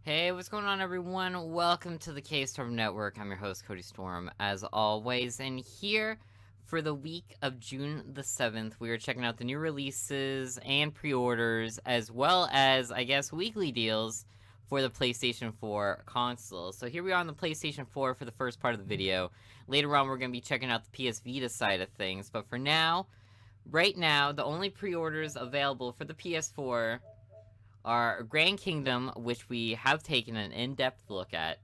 Hey, what's going on, everyone? Welcome to the K-Storm Network. I'm your host, Cody Storm, as always, and here for the week of June the 7th, we are checking out the new releases and pre-orders, as well as, I guess, weekly deals for the PlayStation 4 console. So here we are on the PlayStation 4 for the first part of the video. Later on, we're going to be checking out the PS Vita side of things, but for now, right now, the only pre-orders available for the PS4 are Grand Kingdom, which we have taken an in-depth look at,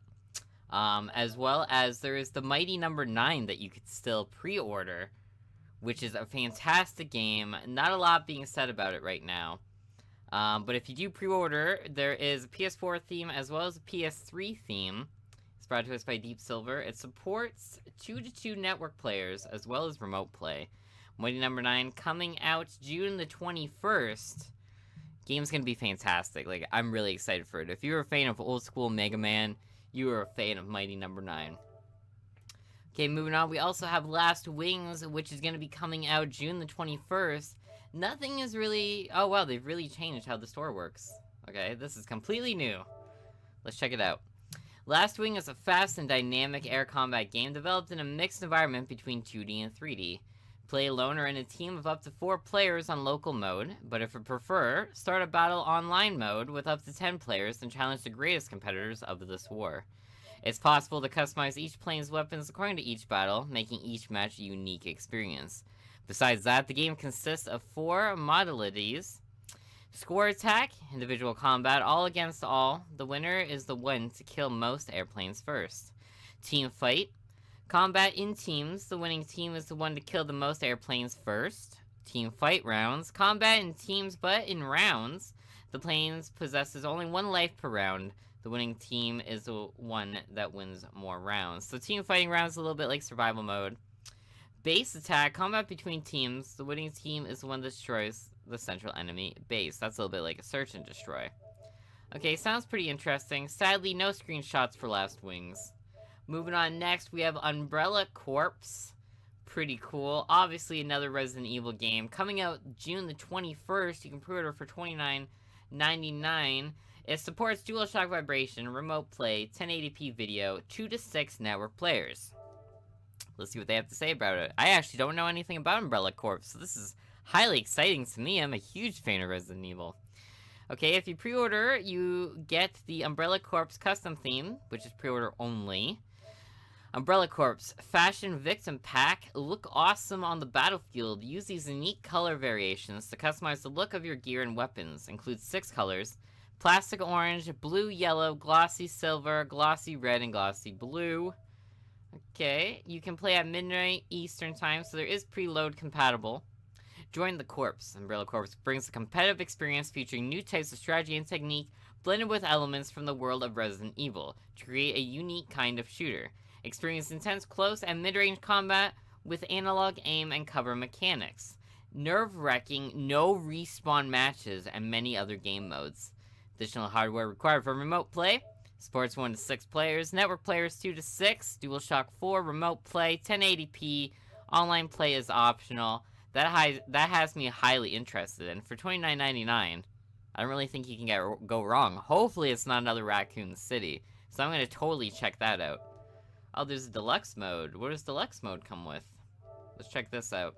as well as there is the Mighty Number 9 that you could still pre-order, which is a fantastic game. Not a lot being said about it right now. But if you do pre-order, there is a PS4 theme as well as a PS3 theme. It's brought to us by Deep Silver. It supports 2-to-2 network players as well as remote play. Mighty Number 9 coming out June the 21st. Game's gonna be fantastic. Like, I'm really excited for it. If you're a fan of old school Mega Man, you are a fan of Mighty Number 9. Okay, moving on, we also have Last Wings, which is gonna be coming out June the 21st. Nothing is really... Oh, wow, they've really changed how the store works. Okay, this is completely new. Let's check it out. Last Wing is a fast and dynamic air combat game developed in a mixed environment between 2D and 3D. Play alone or in a team of up to 4 players on local mode, but if you prefer, start a battle online mode with up to 10 players and challenge the greatest competitors of this war. It's possible to customize each plane's weapons according to each battle, making each match a unique experience. Besides that, the game consists of 4 modalities: score attack, individual combat, all against all. The winner is the one to kill most airplanes first. Team fight, combat in teams. The winning team is the one to kill the most airplanes first. Team fight rounds. Combat in teams, but in rounds. The planes possesses only 1 life per round. The winning team is the one that wins more rounds. So team fighting rounds is a little bit like survival mode. Base attack. Combat between teams. The winning team is the one that destroys the central enemy base. That's a little bit like a search and destroy. Okay, sounds pretty interesting. Sadly, no screenshots for Last Wings. Moving on, next we have Umbrella Corps. Pretty cool. Obviously another Resident Evil game. Coming out June the 21st. You can pre-order for $29.99. It supports DualShock Vibration, remote play, 1080p video, 2 to 6 network players. Let's see what they have to say about it. I actually don't know anything about Umbrella Corps, so this is highly exciting to me. I'm a huge fan of Resident Evil. Okay, if you pre-order, you get the Umbrella Corps custom theme, which is pre-order only. Umbrella Corps Fashion Victim Pack. Look awesome on the battlefield. Use these unique color variations to customize the look of your gear and weapons. Includes 6 colors: plastic orange, blue, yellow, glossy silver, glossy red, and glossy blue. Okay, you can play at midnight Eastern time, so there is preload compatible. Join the Corps. Umbrella Corps brings a competitive experience featuring new types of strategy and technique blended with elements from the world of Resident Evil to create a unique kind of shooter. Experience intense close and mid-range combat with analog aim and cover mechanics, nerve-wracking no respawn matches, and many other game modes. Additional hardware required for remote play. Supports 1 to 6 players, network players 2 to 6, DualShock 4, remote play, 1080p, online play is optional. That has me highly interested, and for $29.99, I don't really think you can go wrong. Hopefully it's not another Raccoon City, so I'm going to totally check that out. Oh, there's a deluxe mode. What does deluxe mode come with? Let's check this out.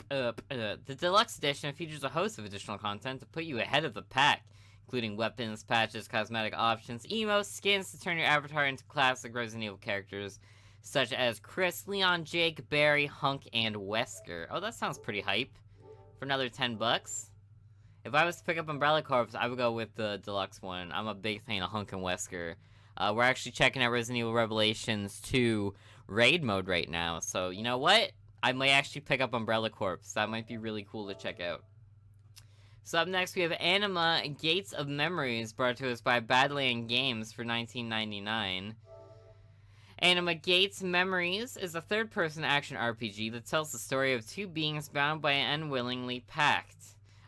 The deluxe edition features a host of additional content to put you ahead of the pack, including weapons, patches, cosmetic options, emotes, skins to turn your avatar into classic Resident Evil characters, such as Chris, Leon, Jake, Barry, Hunk, and Wesker. Oh, that sounds pretty hype. For another $10. If I was to pick up Umbrella Corps, I would go with the deluxe one. I'm a big fan of Hunk and Wesker. We're actually checking out Resident Evil Revelations 2 raid mode right now, so you know what? I might actually pick up Umbrella Corps. That might be really cool to check out. So up next we have Anima Gates of Memories, brought to us by Badland Games for $19.99. Anima Gates Memories is a third-person action RPG that tells the story of 2 beings bound by an unwillingly pact.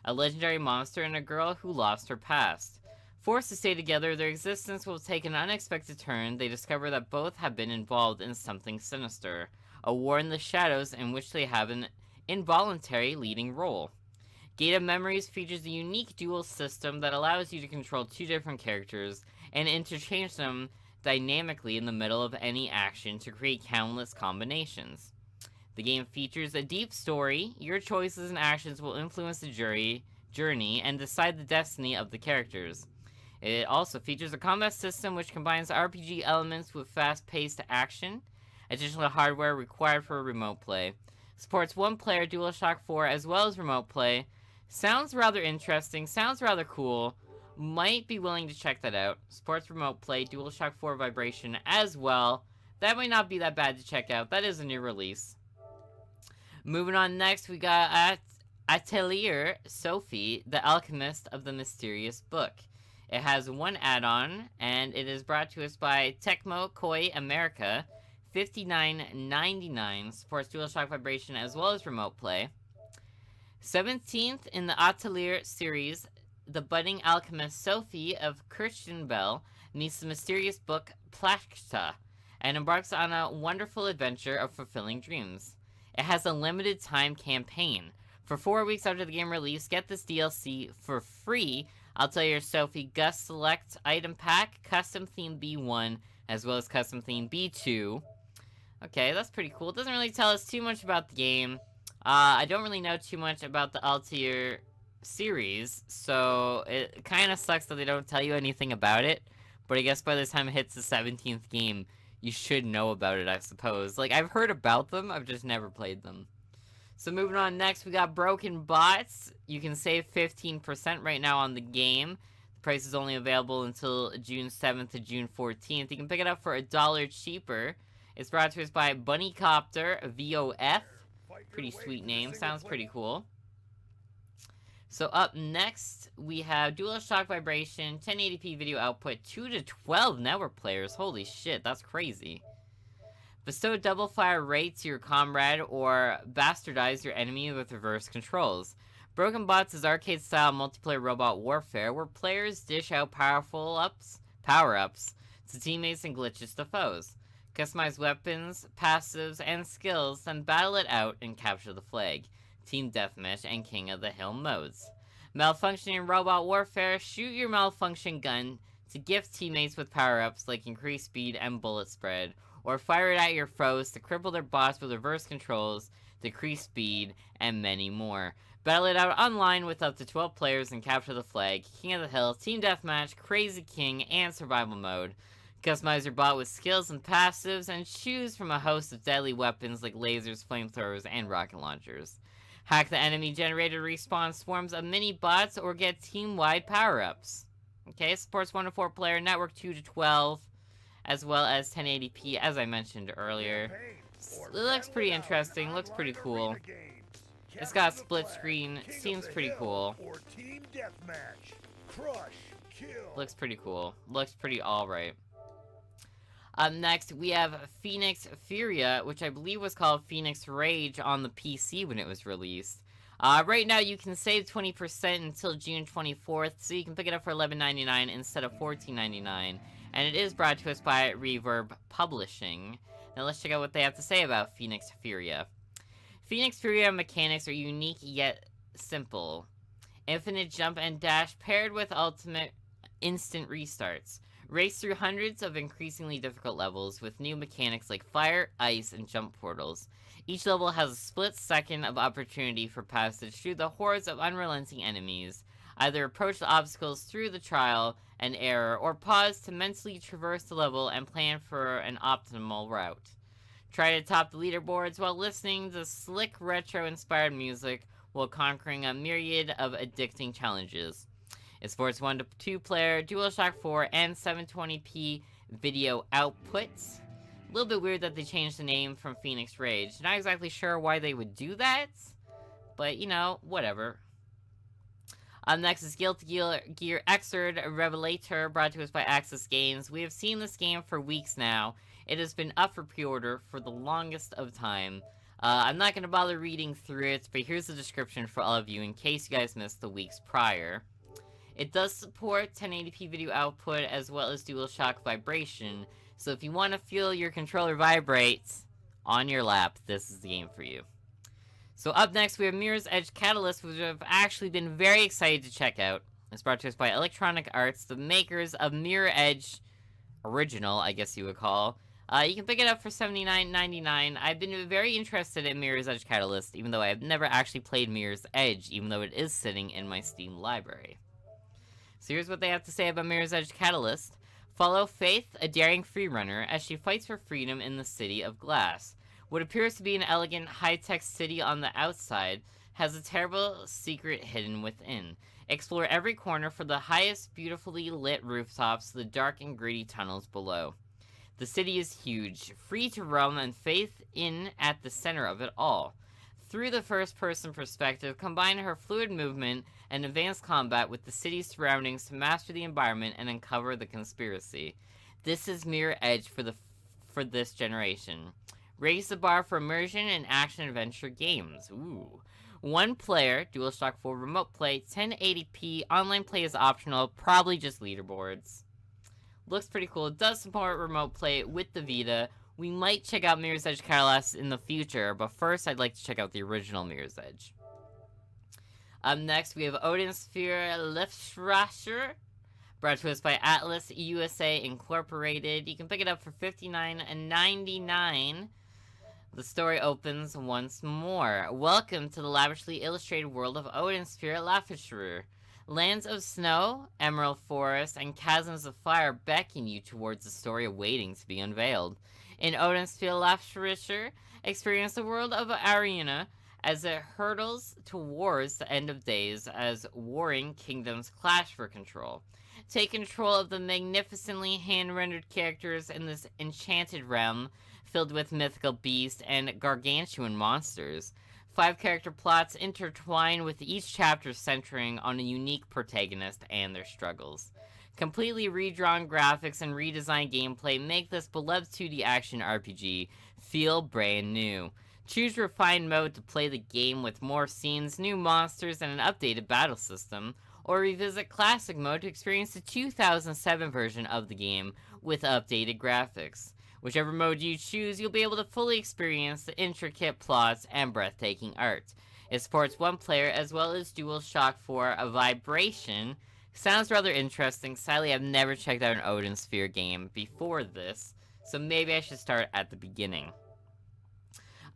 A legendary monster and a girl who lost her past. Forced to stay together, their existence will take an unexpected turn. They discover that both have been involved in something sinister, a war in the shadows in which they have an involuntary leading role. Gate of Memories features a unique dual system that allows you to control 2 different characters and interchange them dynamically in the middle of any action to create countless combinations. The game features a deep story. Your choices and actions will influence the journey and decide the destiny of the characters. It also features a combat system which combines RPG elements with fast-paced action. Additional hardware required for remote play. Supports one-player DualShock 4 as well as remote play. Sounds rather interesting, sounds rather cool. Might be willing to check that out. Supports remote play, DualShock 4 vibration as well. That might not be that bad to check out. That is a new release. Moving on next, we got Atelier Sophie, the Alchemist of the Mysterious Book. It has one add-on, and it is brought to us by Tecmo Koei America. $59.99. Supports DualShock vibration as well as remote play. 17th in the Atelier series, the budding alchemist Sophie of Kirchenbell meets the mysterious book Plachta and embarks on a wonderful adventure of fulfilling dreams. It has a limited time campaign. For 4 weeks after the game release, get this DLC for free. Atelier Sophie Gust Select Item Pack, Custom Theme B1, as well as Custom Theme B2. Okay, that's pretty cool. It doesn't really tell us too much about the game. I don't really know too much about the Altair series, so it kind of sucks that they don't tell you anything about it. But I guess by the time it hits the 17th game, you should know about it, I suppose. Like, I've heard about them, I've just never played them. So moving on next, we got Broken Bots. You can save 15% right now on the game. The price is only available until June 7th to June 14th. You can pick it up for $1 cheaper. It's brought to us by Bunnycopter VOF. Pretty sweet name. Sounds pretty cool. So up next, we have DualShock Vibration, 1080p video output, 2 to 12 network players. Holy shit, that's crazy. Bestow double fire rate to your comrade or bastardize your enemy with reverse controls. Broken Bots is arcade-style multiplayer robot warfare where players dish out power-ups to teammates and glitches to foes. Customize weapons, passives, and skills, then battle it out and capture the flag. Team Deathmatch and King of the Hill modes. Malfunctioning robot warfare, shoot your malfunction gun to gift teammates with power-ups like increased speed and bullet spread, or fire it at your foes to cripple their boss with reverse controls, decrease speed, and many more. Battle it out online with up to 12 players and capture the flag, King of the Hill, Team Deathmatch, Crazy King, and Survival mode. Customize your bot with skills and passives, and choose from a host of deadly weapons like lasers, flamethrowers, and rocket launchers. Hack the enemy-generated respawn swarms of mini-bots or get team-wide power-ups. Okay, it supports 1 to 4 player, network 2 to 12, as well as 1080p, as I mentioned earlier. It looks pretty interesting, looks pretty cool. It's got split screen, seems pretty cool. Looks pretty cool, looks pretty alright. Up next, we have Phoenix Furia, which I believe was called Phoenix Rage on the PC when it was released. Right now, you can save 20% until June 24th, so you can pick it up for $11.99 instead of $14.99. And it is brought to us by Reverb Publishing. Now let's check out what they have to say about Phoenix Furia. Phoenix Furia mechanics are unique yet simple. Infinite jump and dash paired with ultimate instant restarts. Race through hundreds of increasingly difficult levels with new mechanics like fire, ice, and jump portals. Each level has a split second of opportunity for passage through the hordes of unrelenting enemies. Either approach the obstacles through the trial and error, or pause to mentally traverse the level and plan for an optimal route. Try to top the leaderboards while listening to slick retro-inspired music while conquering a myriad of addicting challenges. It supports 1 to 2 player, DualShock 4, and 720p video outputs. A little bit weird that they changed the name from Phoenix Rage. Not exactly sure why they would do that, but you know, whatever. Up next is Guilty Gear Xrd Revelator, brought to us by Access Games. We have seen this game for weeks now. It has been up for pre-order for the longest of time. I'm not going to bother reading through it, but here's the description for all of you in case you guys missed the weeks prior. It does support 1080p video output as well as DualShock vibration, so if you want to feel your controller vibrate on your lap, this is the game for you. So up next, we have Mirror's Edge Catalyst, which I've actually been very excited to check out. It's brought to us by Electronic Arts, the makers of Mirror Edge Original, I guess you would call. You can pick it up for $79.99. I've been very interested in Mirror's Edge Catalyst, even though I have never actually played Mirror's Edge, even though it is sitting in my Steam library. So here's what they have to say about Mirror's Edge Catalyst. Follow Faith, a daring freerunner, as she fights for freedom in the City of Glass. What appears to be an elegant, high-tech city on the outside has a terrible secret hidden within. Explore every corner for the highest, beautifully lit rooftops to the dark and gritty tunnels below. The city is huge, free to roam, and Faith in at the center of it all. Through the first-person perspective, combine her fluid movement and advanced combat with the city's surroundings to master the environment and uncover the conspiracy. This is Mirror Edge for this generation. Raise the bar for immersion and action-adventure games. Ooh. One player, DualShock 4 remote play, 1080p, online play is optional, probably just leaderboards. Looks pretty cool. It does support remote play with the Vita. We might check out Mirror's Edge Catalyst in the future, but first I'd like to check out the original Mirror's Edge. Up next, we have Odin Sphere Liftstrasher, brought to us by Atlas USA Incorporated. You can pick it up for $59.99. The story opens once more. Welcome to the lavishly illustrated world of Odin Sphere Liftstrasher. Lands of snow, emerald forests, and chasms of fire beckon you towards the story awaiting to be unveiled. In Odin Sphere Liftstrasher, experience the world of Arena as it hurtles towards the end of days as warring kingdoms clash for control. Take control of the magnificently hand-rendered characters in this enchanted realm filled with mythical beasts and gargantuan monsters. 5 character plots intertwine with each chapter centering on a unique protagonist and their struggles. Completely redrawn graphics and redesigned gameplay make this beloved 2D action RPG feel brand new. Choose refined mode to play the game with more scenes, new monsters, and an updated battle system, or revisit classic mode to experience the 2007 version of the game with updated graphics. Whichever mode you choose, you'll be able to fully experience the intricate plots and breathtaking art. It supports one player as well as DualShock 4 a Vibration. Sounds rather interesting. Sadly, I've never checked out an Odin Sphere game before this, so maybe I should start at the beginning.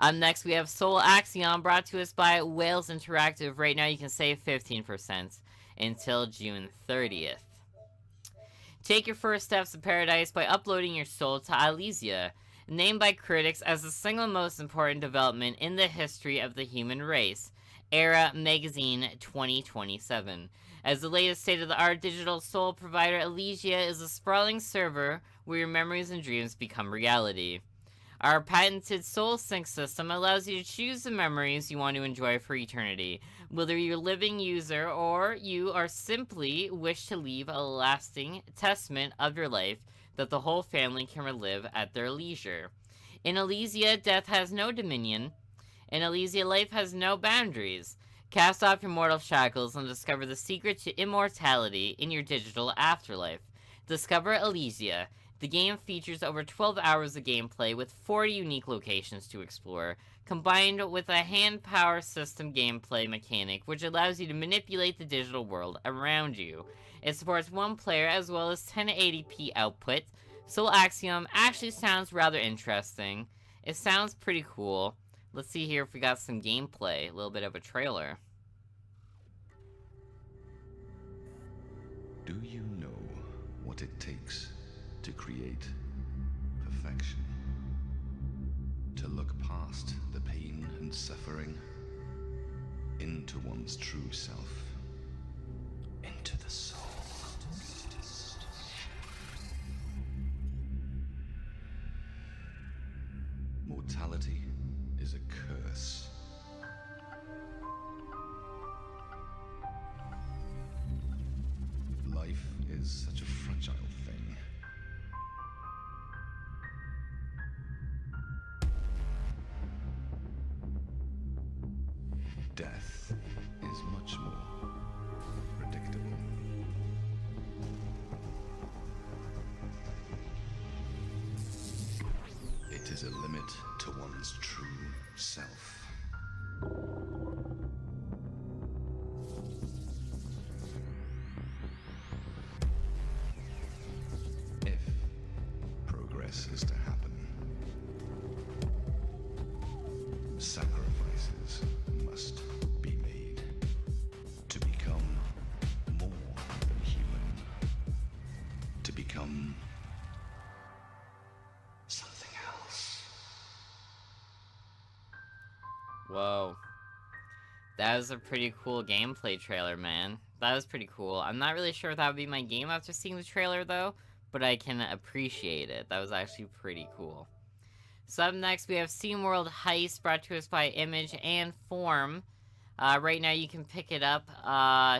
Up next, we have Soul Axiom, brought to us by Wales Interactive. Right now, you can save 15% until June 30th. Take your first steps to paradise by uploading your soul to Elysia, named by critics as the single most important development in the history of the human race. Era Magazine 2027. As the latest state-of-the-art digital soul provider, Elysia is a sprawling server where your memories and dreams become reality. Our patented Soul Sync system allows you to choose the memories you want to enjoy for eternity, whether you're a living user or you are simply wish to leave a lasting testament of your life that the whole family can relive at their leisure. In Elysia, death has no dominion. In Elysia, life has no boundaries. Cast off your mortal shackles and discover the secret to immortality in your digital afterlife. Discover Elysia. The game features over 12 hours of gameplay with 40 unique locations to explore, combined with a hand power system gameplay mechanic which allows you to manipulate the digital world around you. It supports one player as well as 1080p output. Soul Axiom actually sounds rather interesting. It sounds pretty cool. Let's see here if we got some gameplay, a little bit of a trailer. Do you know what it takes to create perfection? To look past the pain and suffering into one's true self, into the soul. Mortality is a curse. Life is such a fragile thing. Death is much more predictable. It is a limit to one's true self. become something else. Whoa. That was a pretty cool gameplay trailer, man. That was pretty cool. I'm not really sure if that would be my game after seeing the trailer, though, but I can appreciate it. That was actually pretty cool. So up next, we have SteamWorld Heist, brought to us by Image and Form. Right now, you can pick it up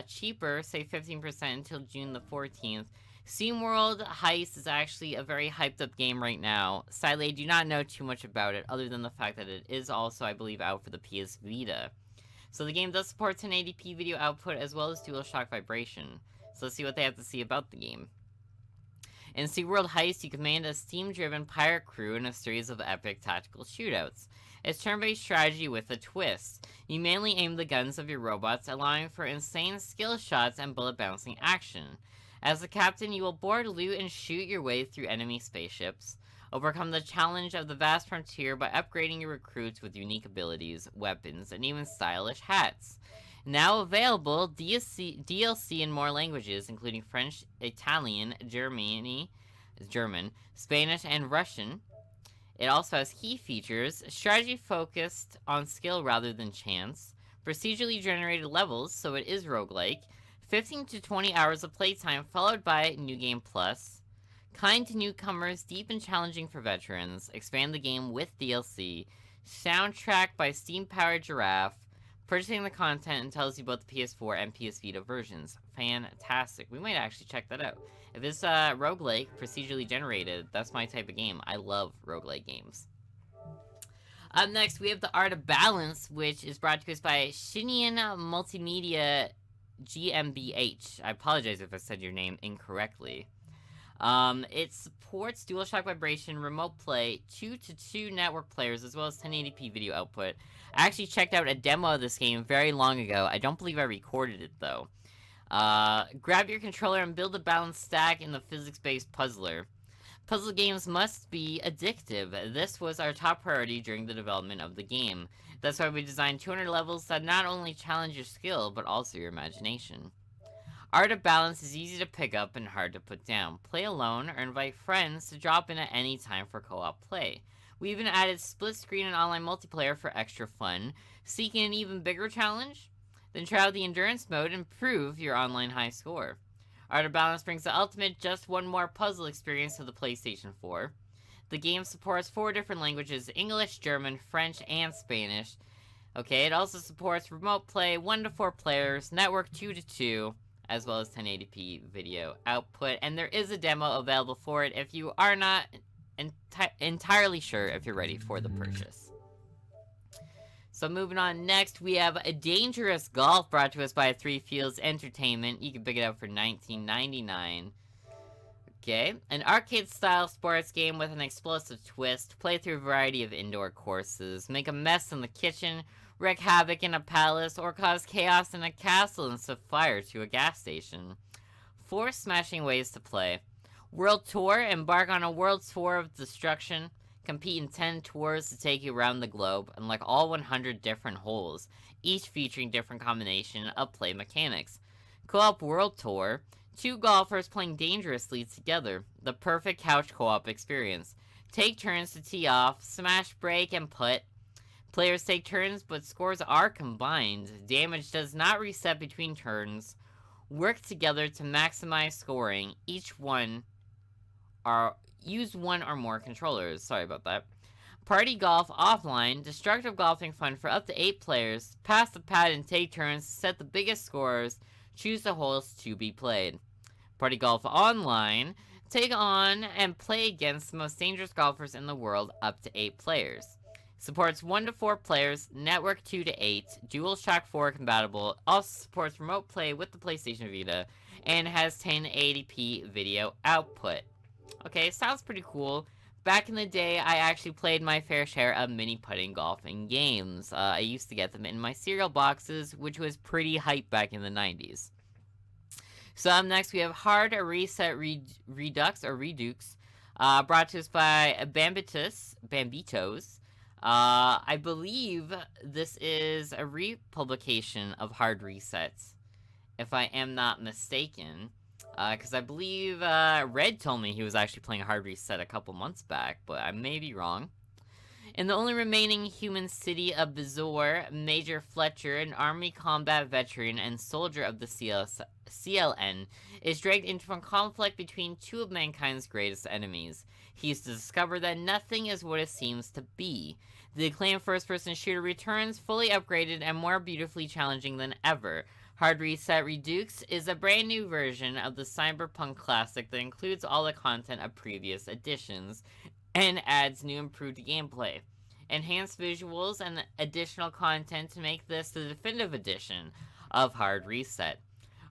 cheaper, say 15% until June the 14th. SteamWorld Heist is actually a very hyped up game right now. Sadly, I do not know too much about it, other than the fact that it is also, I believe, out for the PS Vita. So the game does support 1080p video output as well as DualShock vibration. So let's see what they have to say about the game. In SeaWorld Heist, you command a steam-driven pirate crew in a series of epic tactical shootouts. It's turn-based strategy with a twist. You mainly aim the guns of your robots, allowing for insane skill shots and bullet-bouncing action. As the captain, you will board, loot, and shoot your way through enemy spaceships. Overcome the challenge of the vast frontier by upgrading your recruits with unique abilities, weapons, and even stylish hats. Now available, DLC in more languages, including French, Italian, German, Spanish, and Russian. It also has key features: strategy focused on skill rather than chance, procedurally generated levels, so it is roguelike, 15 to 20 hours of playtime followed by New Game Plus, kind to newcomers, deep and challenging for veterans, expand the game with DLC, soundtrack by Steam-powered Giraffe, purchasing the content and tells you about the PS4 and PS Vita versions. Fantastic. We might actually check that out. If it's roguelike, procedurally generated, that's my type of game. I love roguelike games. Up next, we have The Art of Balance, which is brought to us by Shinian Multimedia GmbH. I apologize if I said your name incorrectly. It supports DualShock vibration, remote play, 2-to-2 network players, as well as 1080p video output. I actually checked out a demo of this game very long ago. I don't believe I recorded it, though. Grab your controller and build a balanced stack in the physics-based puzzler. Puzzle games must be addictive. This was our top priority during the development of the game. That's why we designed 200 levels that not only challenge your skill, but also your imagination. Art of Balance is easy to pick up and hard to put down. Play alone or invite friends to drop in at any time for co-op play. We even added split screen and online multiplayer for extra fun. Seeking an even bigger challenge? Then try out the endurance mode and prove your online high score. Art of Balance brings the ultimate just one more puzzle experience to the PlayStation 4. The game supports 4 different languages: English, German, French, and Spanish. Okay, it also supports remote play, 1-to-4 players, network 2-to-2, as well as 1080p video output, and there is a demo available for it if you are not entirely sure if you're ready for the purchase. So moving on, next we have A Dangerous Golf, brought to us by Three Fields Entertainment. You can pick it up for $19.99. Okay, an arcade-style sports game with an explosive twist. Play through a variety of indoor courses. Make a mess in the kitchen, wreak havoc in a palace, or cause chaos in a castle and set fire to a gas station. 4 smashing ways to play. World Tour. Embark on a world tour of destruction. Compete in 10 tours to take you around the globe, unlock all 100 different holes, each featuring different combination of play mechanics. Co-op World Tour. 2 golfers playing dangerously together. The perfect couch co-op experience. Take turns to tee off, smash, break, and putt. Players take turns, but scores are combined. Damage does not reset between turns. Work together to maximize scoring. Use one or more controllers. Sorry about that. Party Golf Offline. Destructive golfing fun for up to 8 players. Pass the pad and take turns to set the biggest scores. Choose the holes to be played. Party Golf Online. Take on and play against the most dangerous golfers in the world, up to 8 players. Supports 1-to-4 players, network 2-to-8, DualShock 4 compatible, also supports remote play with the PlayStation Vita, and has 1080p video output. Okay, sounds pretty cool. Back in the day, I actually played my fair share of mini putting golfing games. I used to get them in my cereal boxes, which was pretty hype back in the 90s. So up next, we have Hard Reset Redux, brought to us by Bambitos. I believe this is a republication of Hard Resets, if I am not mistaken. Because I believe Red told me he was actually playing Hard Reset a couple months back, but I may be wrong. In the only remaining human city of Bezor, Major Fletcher, an army combat veteran and soldier of the CLN, is dragged into a conflict between two of mankind's greatest enemies. He is to discover that nothing is what it seems to be. The acclaimed first-person shooter returns, fully upgraded and more beautifully challenging than ever. Hard Reset Redux is a brand new version of the cyberpunk classic that includes all the content of previous editions and adds new improved gameplay, enhanced visuals, and additional content to make this the definitive edition of Hard Reset.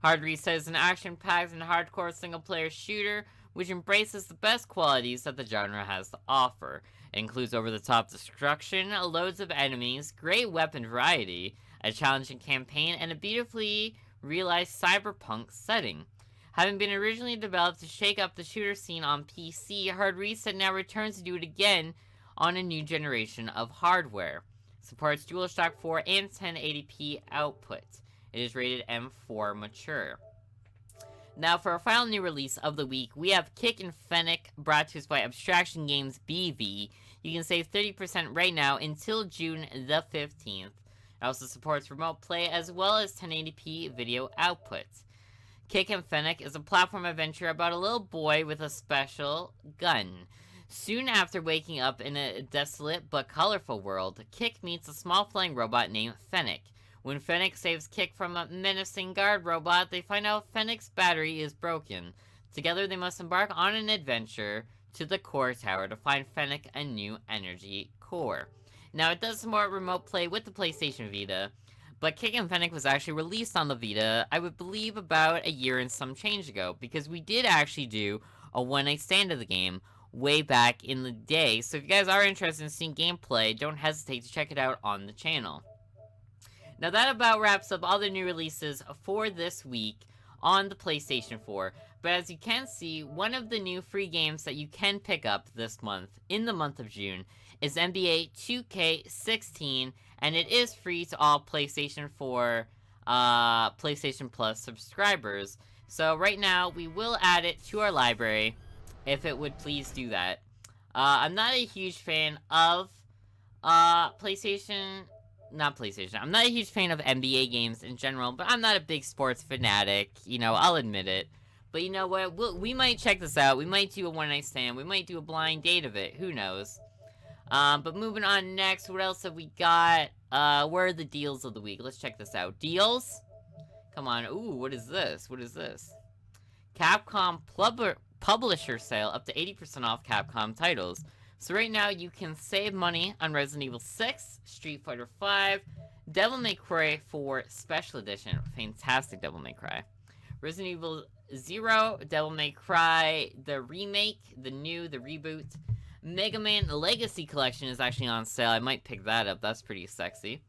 Hard Reset is an action-packed and hardcore single-player shooter which embraces the best qualities that the genre has to offer. It includes over-the-top destruction, loads of enemies, great weapon variety, a challenging campaign, and a beautifully realized cyberpunk setting. Having been originally developed to shake up the shooter scene on PC, Hard Reset now returns to do it again on a new generation of hardware. Supports DualShock 4 and 1080p output. It is rated M4 Mature. Now for our final new release of the week, we have Kick and Fennec, brought to us by Abstraction Games BV. You can save 30% right now until June the 15th. It also supports remote play as well as 1080p video output. Kick and Fennec is a platform adventure about a little boy with a special gun. Soon after waking up in a desolate but colorful world, Kick meets a small flying robot named Fennec. When Fennec saves Kick from a menacing guard robot, they find out Fennec's battery is broken. Together they must embark on an adventure to the core tower to find Fennec a new energy core. Now it does support remote play with the PlayStation Vita, but Kick and Fennec was actually released on the Vita, I would believe about a year and some change ago, because we did actually do a one-night stand of the game way back in the day, so if you guys are interested in seeing gameplay, don't hesitate to check it out on the channel. Now that about wraps up all the new releases for this week on the PlayStation 4, but as you can see, one of the new free games that you can pick up this month, in the month of June, is NBA 2K16, and it is free to all PlayStation 4, PlayStation Plus subscribers. So right now, we will add it to our library, if it would please do that. I'm not a huge fan of, I'm not a huge fan of NBA games in general, but I'm not a big sports fanatic, I'll admit it. But you know what, we might check this out, we might do a one-night stand, we might do a blind date of it, who knows. But moving on next, what else have we got? Where are the deals of the week? Let's check this out. Deals? Come on, ooh, what is this? CAPCOM Publisher Sale, up to 80% off Capcom titles. So right now, you can save money on Resident Evil 6, Street Fighter 5, Devil May Cry 4 Special Edition. Fantastic Devil May Cry. Resident Evil 0, Devil May Cry, the remake, the reboot. Mega Man Legacy Collection is actually on sale. I might pick that up. That's pretty sexy.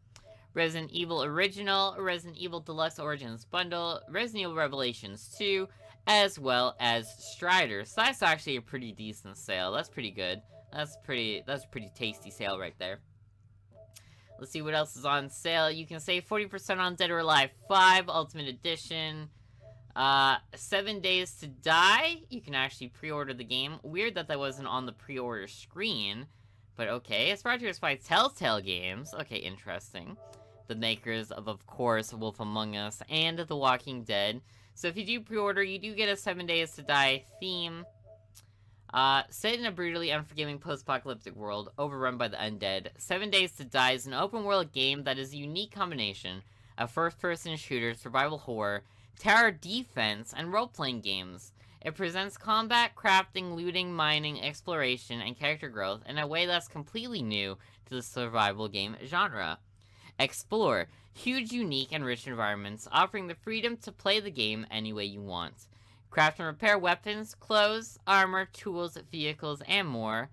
Resident Evil Original, Resident Evil Deluxe Origins Bundle, Resident Evil Revelations 2, as well as Strider. So that's actually a pretty decent sale. That's pretty good. That's a pretty tasty sale right there. Let's see what else is on sale. You can save 40% on Dead or Alive 5 Ultimate Edition. 7 Days to Die. You can actually pre-order the game. Weird that wasn't on the pre-order screen. But okay. It's brought to us by Telltale Games. Okay, interesting. The makers of course, Wolf Among Us and The Walking Dead. So if you do pre-order, you do get a 7 Days to Die theme. Set in a brutally unforgiving post-apocalyptic world overrun by the undead, 7 Days to Die is an open-world game that is a unique combination of first-person shooter, survival horror, tower defense, and role-playing games. It presents combat, crafting, looting, mining, exploration, and character growth in a way that's completely new to the survival game genre. Explore huge, unique, and rich environments, offering the freedom to play the game any way you want. Craft and repair weapons, clothes, armor, tools, vehicles, and more.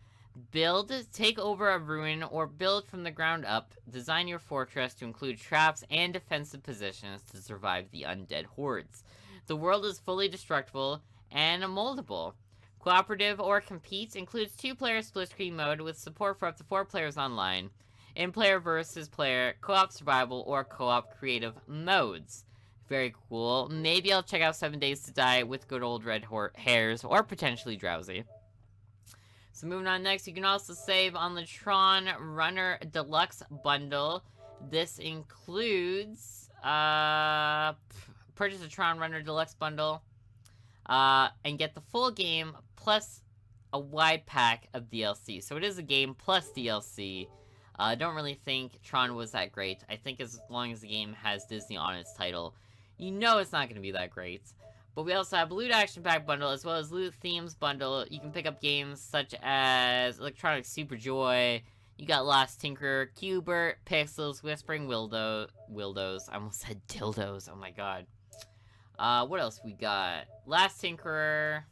Build, take over a ruin, or build from the ground up. Design your fortress to include traps and defensive positions to survive the undead hordes. The world is fully destructible and moldable. Cooperative or compete includes 2-player split-screen mode with support for up to 4 players online. In-player versus player, co-op survival, or co-op creative modes. Very cool. Maybe I'll check out 7 Days to Die with good old red hairs, or potentially Drowsy. So moving on next, you can also save on the Tron Runner Deluxe Bundle. This includes, purchase a Tron Runner Deluxe Bundle, and get the full game plus a wide pack of DLC. So it is a game plus DLC. I don't really think Tron was that great. I think as long as the game has Disney on its title, you know it's not going to be that great. But we also have Loot Action Pack Bundle, as well as Loot Themes Bundle. You can pick up games such as Electronic Super Joy. You got Lost Tinkerer, Cubert, Pixels, Whispering Wildos. I almost said dildos. Oh my god. What else we got? Last Tinkerer.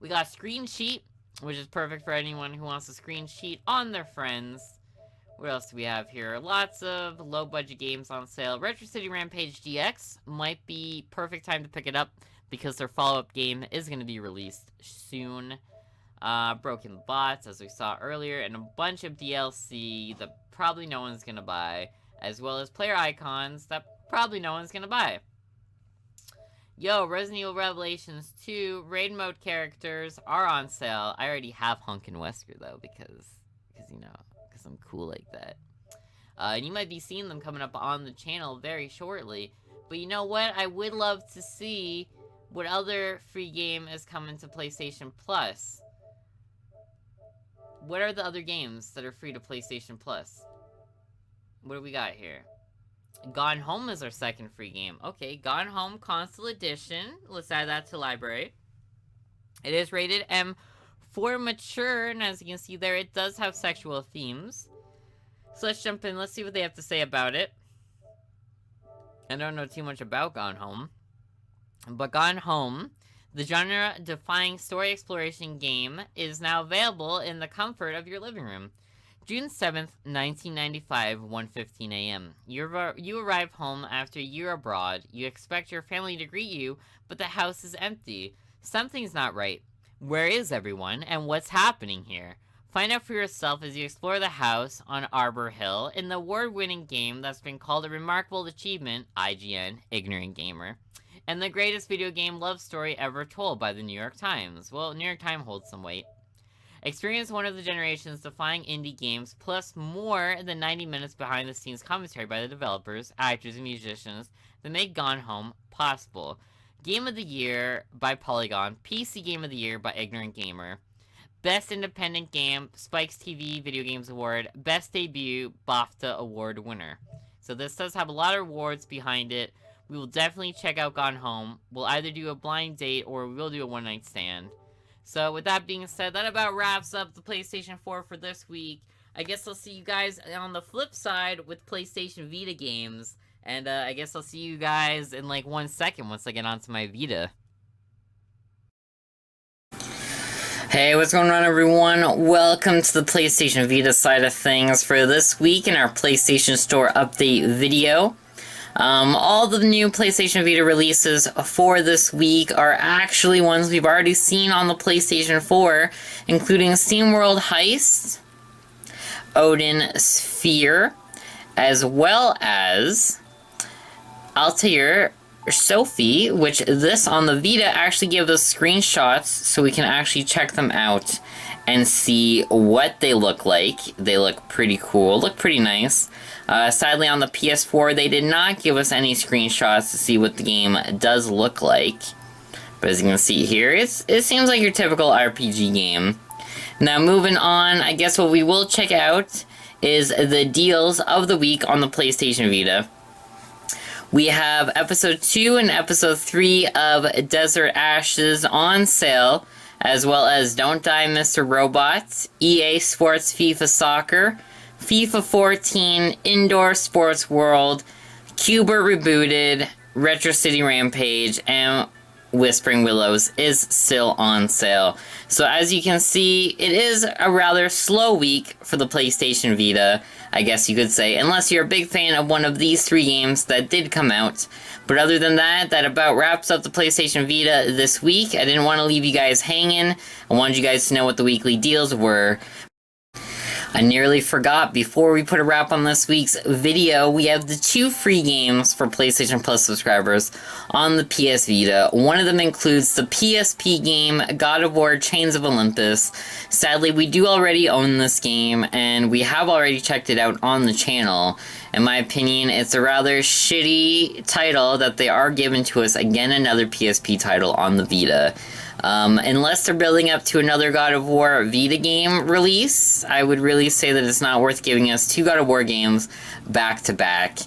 We got Screen Sheet, which is perfect for anyone who wants to screen sheet on their friends. What else do we have here? Lots of low-budget games on sale. Retro City Rampage DX might be perfect time to pick it up because their follow-up game is going to be released soon. Broken Bots, as we saw earlier, and a bunch of DLC that probably no one's going to buy, as well as player icons that probably no one's going to buy. Yo, Resident Evil Revelations 2 raid mode characters are on sale. I already have Hunk and Wesker, though, because you know, because I'm cool like that. And you might be seeing them coming up on the channel very shortly. But you know what? I would love to see what other free game is coming to PlayStation Plus. What are the other games that are free to PlayStation Plus? What do we got here? Gone Home is our second free game. Okay, Gone Home Console Edition. Let's add that to library. It is rated M for mature, and as you can see there, it does have sexual themes. So let's jump in. Let's see what they have to say about it. I don't know too much about Gone Home. But Gone Home, the genre-defying story exploration game, is now available in the comfort of your living room. June 7th, 1995, 1:15 a.m. You arrive home after a year abroad. You expect your family to greet you, but the house is empty. Something's not right. Where is everyone, and what's happening here? Find out for yourself as you explore the house on Arbor Hill in the award-winning game that's been called a remarkable achievement, IGN, Ignorant Gamer, and the greatest video game love story ever told by the New York Times. Well, New York Times holds some weight. Experience one of the generation's defining indie games, plus more than 90 minutes behind-the-scenes commentary by the developers, actors, and musicians that make Gone Home possible. Game of the Year by Polygon, PC Game of the Year by Ignorant Gamer, Best Independent Game, Spikes TV Video Games Award, Best Debut, BAFTA Award winner. So this does have a lot of awards behind it. We will definitely check out Gone Home. We'll either do a blind date or we will do a one-night stand. So with that being said, that about wraps up the PlayStation 4 for this week. I guess I'll see you guys on the flip side with PlayStation Vita games. And I guess I'll see you guys in like 1 second once I get onto my Vita. Hey, what's going on everyone? Welcome to the PlayStation Vita side of things for this week in our PlayStation Store update video. All the new PlayStation Vita releases for this week are actually ones we've already seen on the PlayStation 4, including SteamWorld Heist, Odin Sphere, as well as Altair Sophie, which this on the Vita actually gives us screenshots so we can actually check them out and see what they look like. They look pretty cool, look pretty nice. Sadly on the PS4 they did not give us any screenshots to see what the game does look like. But as you can see here, it seems like your typical RPG game. Now moving on, I guess what we will check out is the deals of the week on the PlayStation Vita. We have Episode 2 and Episode 3 of Desert Ashes on sale, as well as Don't Die Mr. Robot, EA Sports FIFA Soccer, FIFA 14, Indoor Sports World, Cubert Rebooted, Retro City Rampage, and Whispering Willows is still on sale. So as you can see, it is a rather slow week for the PlayStation Vita, I guess you could say, unless you're a big fan of one of these 3 games that did come out. But other than that, that about wraps up the PlayStation Vita this week. I didn't want to leave you guys hanging. I wanted you guys to know what the weekly deals were. I nearly forgot, before we put a wrap on this week's video, we have the 2 free games for PlayStation Plus subscribers on the PS Vita. One of them includes the PSP game God of War Chains of Olympus. Sadly, we do already own this game, and we have already checked it out on the channel. In my opinion, it's a rather shitty title that they are giving to us, again another PSP title on the Vita. Unless they're building up to another God of War Vita game release, I would really say that it's not worth giving us 2 God of War games back to back.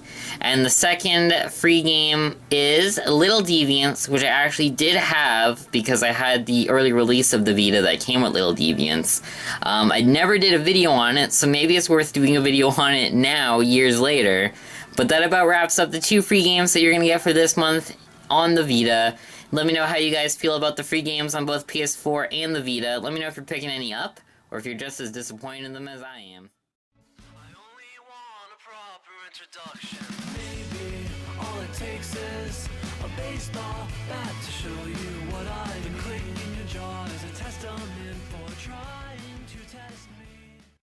And the second free game is Little Deviants, which I actually did have because I had the early release of the Vita that came with Little Deviants. I never did a video on it, so maybe it's worth doing a video on it now, years later. But that about wraps up the 2 free games that you're going to get for this month on the Vita. Let me know how you guys feel about the free games on both PS4 and the Vita. Let me know if you're picking any up, or if you're just as disappointed in them as I am. I only want a proper introduction. Maybe all it takes is a baseball bat to show you what I